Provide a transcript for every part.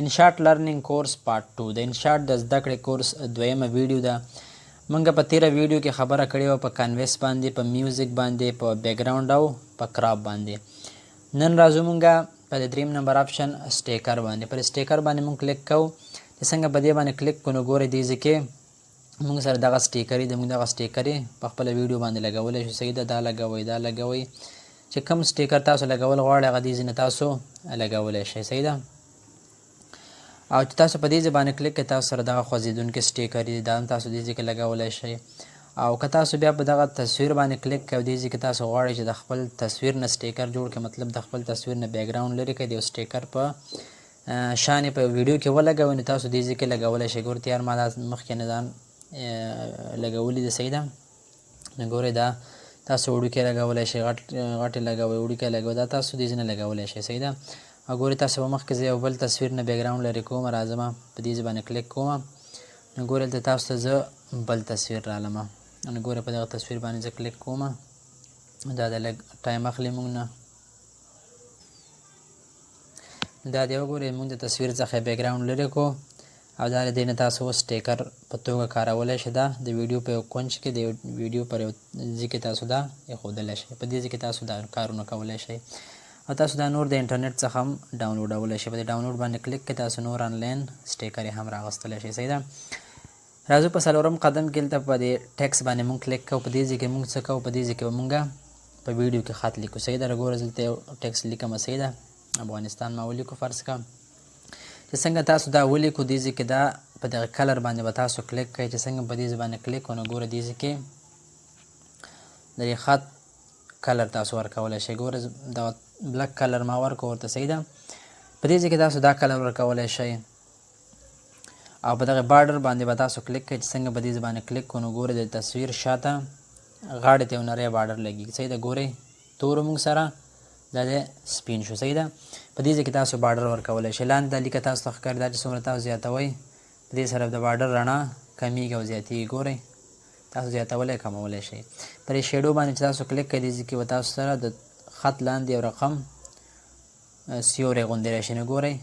انشارټ لرنینګ کورس پارت 2 د انشارټ د زده کړې کورس دویمه ویډیو ده. مونږ په تیره ویډیو کې خبره کړې وه په کانویس باندې، په میوزیک باندې، په بیکګراوند او په کراب باندې. نن راځو مونږه په دریم نمبر آپشن سټیکر باندې. پر سټیکر باندې مونږ کلیک کوو. چې څنګه په دې باندې کلیک کوو نو ګورئ دې ځای کې مونږ سره دغه سټیکر د مونږ دغه سټیکر په خپله ویډیو باندې لګولی شو. صحیح ده، دا لګوئ دا لګوئ، چې کوم سټیکر تاسو لګول غواړئ هغه دې ځای نه تاسو لګولی شئ. صحیح ده. او چې تاسو په دې ځای باندې کلیک کړئ تاسو سره دغه خوځېدونکی سټیکر دی، دا هم تاسو دې ځای کې لګولی شئ. او که تاسو بیا په دغه تصویر باندې کلیک کړئ او دې ځای کې تاسو غواړئ چې د خپل تصویر نه سټیکر جوړ کړئ، مطلب د خپل تصویر نه بیکګراوند لرې کړئ، د یو سټیکر په شان یې په ویډیو کې ولګوئ، نو تاسو دې ځای کې لګولی شئ. ګورئ تیار ما دا مخکې نه ځان لګولي دي. صحیح ده. نو ګورئ دا تاسو وړوکی لګولی شئ، غټې لګوئ، وړوکی لګوئ، دا تاسو دې ځای نه لګولی شئ. صحیح ده. او ګورئ تاسو په مخکې زه یو بل تصویر نه بیکګراوند لرې کوم، راځم په دې ځای باندې کلیک کوم. نو ګورئ دلته تاسو ته زه بل تصویر رالم. نو ګورئ په دغه تصویر باندې زه کلیک کوم. دا د لږ ټایم اخلي موږ نه. دا دی وګورئ موږ د تصویر څخه بیکګراوند لرې کړو او دا له دې نه تاسو اوس سټیکر په توګه کارولی شئ. دا د ویډیو په یو کونج کې د ویډیو پر یو ځای کې تاسو دا ایښودلی شئ، په دې ځای کې تاسو دا کارونه کولی شئ. او تاسو دا نور د انټرنیټ څخه هم ډاونلوډولی شئ. په دې ډاونلوډ باندې کلیک کړئ تاسو نور آنلاین سټیکر یې هم راغوستلی شئ. صحیح ده. راځو په څلورم قدم کې دلته په دې ټیکس باندې مونږ کلیک کوو. په دې ځای کې مونږ څه کوو، په دې ځای کې به مونږ په ویډیو کې خط لیکو. صحیح ده. راګوره دلته یو ټیکس لیکم. صحیح ده. افغانستان ما ولیکو فرض کړه. چې څنګه تاسو دا ولیکو دې ځای کې دا په دغه کلر باندې به تاسو کلیک کړئ. چې څنګه په دې ځای باندې کلیک کړو نو ګوره دې ځای کې د دې خط کلر تاسو ورکولی شئ. ګوره دغه بلک کلر ما ورکړو ورته. صحیح ده. په دې ځای کې تاسو دا کلر ورکولی شئ. او په دغه بارډر باندې به تاسو کلیک کړئ. چې څنګه په دې ځای باندې کلیک کړو نو ګورئ د تصویر شاته غاړې ته یو نری بارډر لګېږي. صحیح ده. ګورئ تورو موږ سره دا د سپین شو. صحیح ده. په دې ځای کې تاسو بارډر ورکولی شئ. لاندې دا لیکه تاسو ته ښکاري دا چې څومره تاسو زیاتوئ په دې سره د بارډر رڼا کمیږي او زیاتېږي. ګورئ تاسو زیاتولی کمولی شئ. پر دې شیډو باندې چې تاسو کلیک کړئ دې ځای کې به تاسو سره د خط لاندې یو رقم سیوری غوندې راشي. نو ګورئ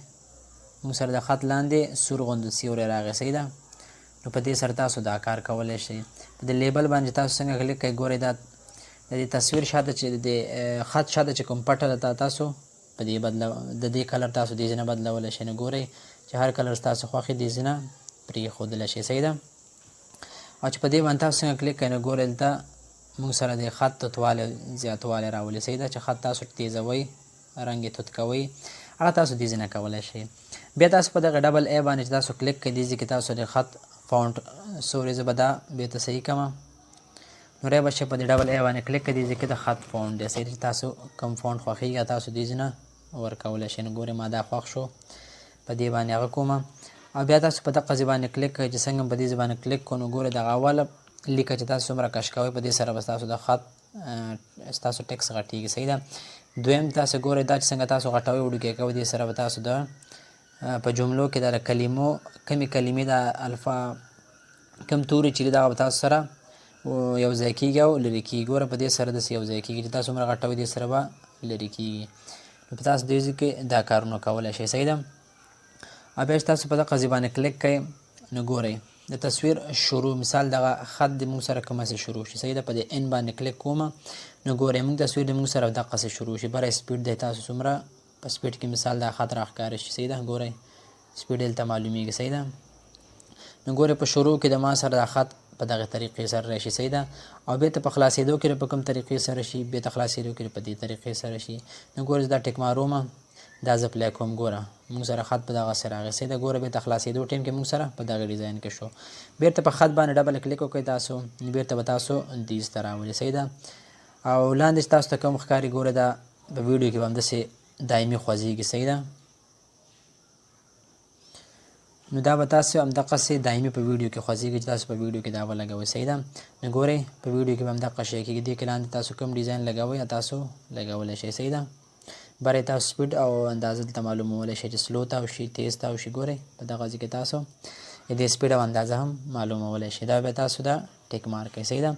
موږ سره د خط لاندې سور غوندې سیوری راغی. صحیح ده. نو په دې سره تاسو دا کار کولی شئ. په دې لیبل باندې تاسو څنګه کلیک کړئ ګورئ دا د دې تصویر شاته چې د خط شاته چې کوم پټه ده تاسو په دې د دې کلر تاسو دې ځای نه بدلولی شئ. نو ګورئ چې هر کلر ستاسو خوښ دې ځای نه پرېښودلی شئ. صحیح ده. او چې په دې باندې تاسو څنګه کلیک کړئ نو ګورئ دلته موږ سره د خط توتوالی زیاتوالی راولي. صحیح ده. چې خط تاسو تیزوئ، رنګ یې توت کوئ، هغه تاسو دې ځای نه کولی شئ. بیا تاسو په دغه ډبل ای باندې چې تاسو کلیک کړئ دې ځای کې تاسو د خط فونټ سوري زه به دا بېرته صحیح کړم. نو رای به شئ په دې ډبل ای باندې کلیک کړئ دې ځای کې د خط فونټ دی. صحیح چې تاسو کوم فونټ خوښېږي تاسو دې ځای نه ورکولی شئ. نو ګورئ ما دا خوښ شو په دې باندې هغه کوم. او بیا تاسو په دغه ځای باندې کلیک کړئ چې څنګه په دې ځای باندې کلیک کړو نو ګورئ دغه اوله لیکه چې تاسو څومره کش کوئ په دې سره به ستاسو د خط ستاسو ټیکس غټېږي. صحیح ده. دویم تاسو ګورئ دا چې څنګه تاسو غټوئ وړوکی کوئ دې سره به تاسو د په جملو کې د کلمو کمې کلمې د الفا کم توري چې دي دغه به تاسو سره یو ځای کېږي او لرې کېږي. ګوره په دې سره داسې یو ځای کېږي چې تاسو څومره غټوئ دې سره به لرې کېږي. نو په تاسو دې ځای کې دا کارونه کولی شئ. صحیح ده. او بیا چې تاسو په دغه ځای باندې کلیک کړئ نو ګورئ د تصویر شروع مثال دغه خط د موږ سره کومسې شروع شي. صحیح ده. په دې ان باندې کلیک کوم نو ګورئ موږ تصویر د موږ سره دقسې شروع شي. بره سپیډ دی تاسو څومره په سپیډ کې مثال دا خط راښکاره شي. صحیح ده. ګورئ سپیډ دلته معلومیږي. صحیح ده. نو ګورئ په شروع کې د ما سره دا خط په دغه طریقې سره راشي. صحیح ده. او بېرته په خلاصېدو کې په کوم طریقې سره شي، بېرته خلاصېدو کې په دې طریقې سره شي. نو ګورئ دا ټیک مارومه دا زه پلی کوم. ګوره موږ سره خط په دغسې راغی. صحیح ده. ګوره بېرته خلاصېدو ټایم کې موږ سره په دغه ډیزاین کې شو. بېرته په خط باندې ډبل کلیک وکړئ تاسو بېرته به تاسو دیز ته راولي. صحیح ده. او لاندې چې تاسو ته کوم ښکاري ګوره دا په ویډیو کې به همداسې دایمي خوځېږي. صحیح ده. نو دا به تاسو همدقسې دایمي په ویډیو کې خوځېږي چې تاسو په ویډیو کې دا ولګوئ. صحیح ده. نو ګورئ په ویډیو کې به همدقه شی کېږي. دې کې لاندې تاسو کوم ډیزاین لګوئ تاسو لګولی شئ. صحیح ده. بره تاسو سپیډ او اندازه دلته معلومولی شئ چې سلو ته وشي تیز ته وشي. ګورئ په دغه ځای کې تاسو د سپیډ او اندازه هم معلومولی شئ. دا بیا تاسو دا ټیک مارک کړئ. صحیح ده.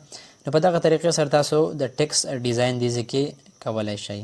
نو په دغه طریقې سره تاسو د ټیکس ډیزاین دې ځای کې کولی شئ.